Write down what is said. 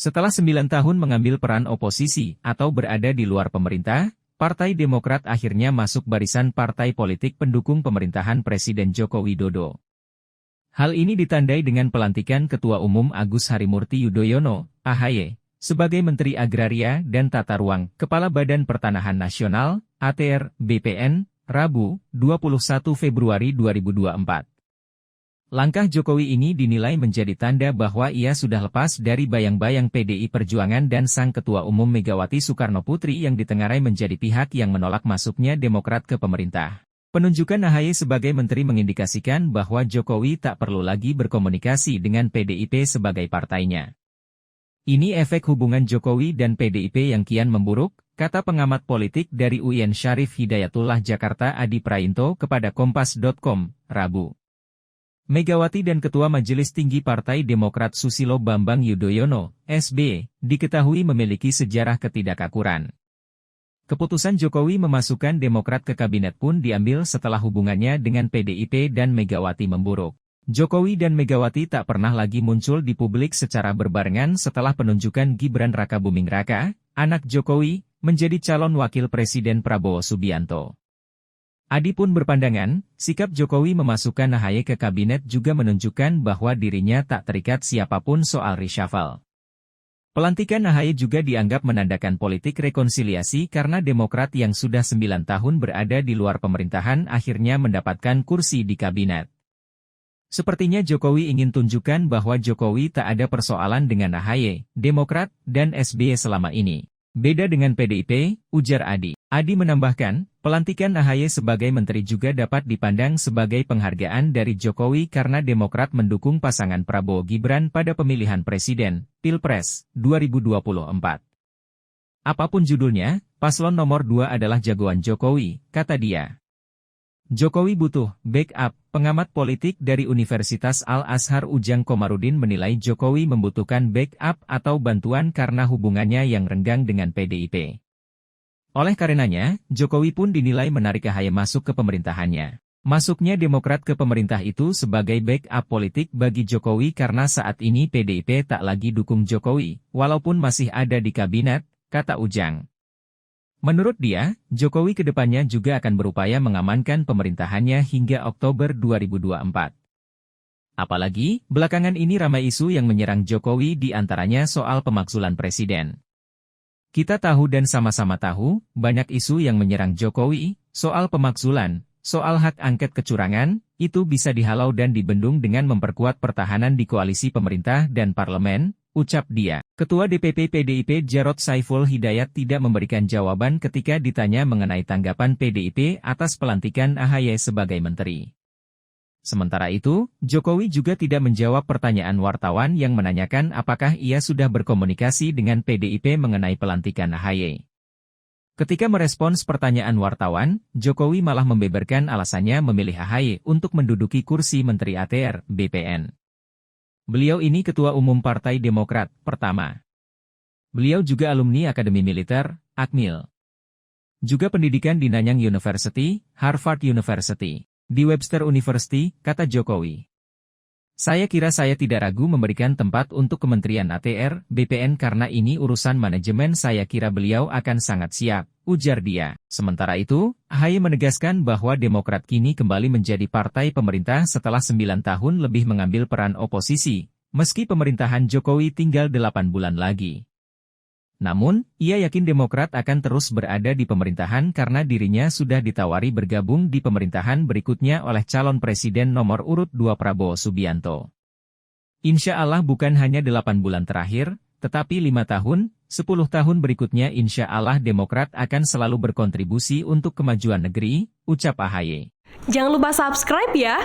Setelah 9 tahun mengambil peran oposisi atau berada di luar pemerintah, Partai Demokrat akhirnya masuk barisan partai politik pendukung pemerintahan Presiden Joko Widodo. Hal ini ditandai dengan pelantikan Ketua Umum Agus Harimurti Yudhoyono, AHY, sebagai Menteri Agraria dan Tata Ruang, Kepala Badan Pertanahan Nasional, ATR, BPN, Rabu, 21 Februari 2024. Langkah Jokowi ini dinilai menjadi tanda bahwa ia sudah lepas dari bayang-bayang PDI Perjuangan dan sang Ketua Umum Megawati Soekarnoputri yang ditengarai menjadi pihak yang menolak masuknya Demokrat ke pemerintah. Penunjukan AHY sebagai menteri mengindikasikan bahwa Jokowi tak perlu lagi berkomunikasi dengan PDIP sebagai partainya. Ini efek hubungan Jokowi dan PDIP yang kian memburuk, kata pengamat politik dari UIN Syarif Hidayatullah Jakarta Adi Prainto kepada Kompas.com, Rabu. Megawati dan Ketua Majelis Tinggi Partai Demokrat Susilo Bambang Yudhoyono, SB, diketahui memiliki sejarah ketidakakuran. Keputusan Jokowi memasukkan Demokrat ke kabinet pun diambil setelah hubungannya dengan PDIP dan Megawati memburuk. Jokowi dan Megawati tak pernah lagi muncul di publik secara berbarengan setelah penunjukan Gibran Rakabuming Raka, anak Jokowi, menjadi calon wakil Presiden Prabowo Subianto. Adi pun berpandangan, sikap Jokowi memasukkan AHY ke kabinet juga menunjukkan bahwa dirinya tak terikat siapapun soal reshuffle. Pelantikan AHY juga dianggap menandakan politik rekonsiliasi karena Demokrat yang sudah 9 tahun berada di luar pemerintahan akhirnya mendapatkan kursi di kabinet. Sepertinya Jokowi ingin tunjukkan bahwa Jokowi tak ada persoalan dengan AHY, Demokrat, dan SBY selama ini. Beda dengan PDIP, ujar Adi. Adi menambahkan, pelantikan AHY sebagai menteri juga dapat dipandang sebagai penghargaan dari Jokowi karena Demokrat mendukung pasangan Prabowo Gibran pada pemilihan presiden, Pilpres, 2024. Apapun judulnya, paslon nomor 2 adalah jagoan Jokowi, kata dia. Jokowi butuh backup. Pengamat politik dari Universitas Al-Azhar Ujang Komarudin menilai Jokowi membutuhkan backup atau bantuan karena hubungannya yang renggang dengan PDIP. Oleh karenanya, Jokowi pun dinilai menarik AHY masuk ke pemerintahannya. Masuknya Demokrat ke pemerintah itu sebagai backup politik bagi Jokowi karena saat ini PDIP tak lagi dukung Jokowi, walaupun masih ada di kabinet, kata Ujang. Menurut dia, Jokowi kedepannya juga akan berupaya mengamankan pemerintahannya hingga Oktober 2024. Apalagi, belakangan ini ramai isu yang menyerang Jokowi di antaranya soal pemakzulan presiden. Kita tahu dan sama-sama tahu, banyak isu yang menyerang Jokowi, soal pemakzulan, soal hak angket kecurangan, itu bisa dihalau dan dibendung dengan memperkuat pertahanan di koalisi pemerintah dan parlemen, ucap dia. Ketua DPP PDIP Jarod Saiful Hidayat tidak memberikan jawaban ketika ditanya mengenai tanggapan PDIP atas pelantikan AHY sebagai menteri. Sementara itu, Jokowi juga tidak menjawab pertanyaan wartawan yang menanyakan apakah ia sudah berkomunikasi dengan PDIP mengenai pelantikan AHY. Ketika merespons pertanyaan wartawan, Jokowi malah membeberkan alasannya memilih AHY untuk menduduki kursi Menteri ATR, BPN. Beliau ini Ketua Umum Partai Demokrat, pertama. Beliau juga alumni Akademi Militer, Akmil. Juga pendidikan di Nanyang University, Harvard University, di Webster University, kata Jokowi. Saya kira saya tidak ragu memberikan tempat untuk Kementerian ATR, BPN karena ini urusan manajemen saya kira beliau akan sangat siap, ujar dia. Sementara itu, AHY menegaskan bahwa Demokrat kini kembali menjadi partai pemerintah setelah 9 tahun lebih mengambil peran oposisi, meski pemerintahan Jokowi tinggal 8 bulan lagi. Namun, ia yakin Demokrat akan terus berada di pemerintahan karena dirinya sudah ditawari bergabung di pemerintahan berikutnya oleh calon presiden nomor urut 2 Prabowo Subianto. Insya Allah bukan hanya 8 bulan terakhir, tetapi 5 tahun, 10 tahun berikutnya insya Allah Demokrat akan selalu berkontribusi untuk kemajuan negeri, ucap AHY. Jangan lupa subscribe ya!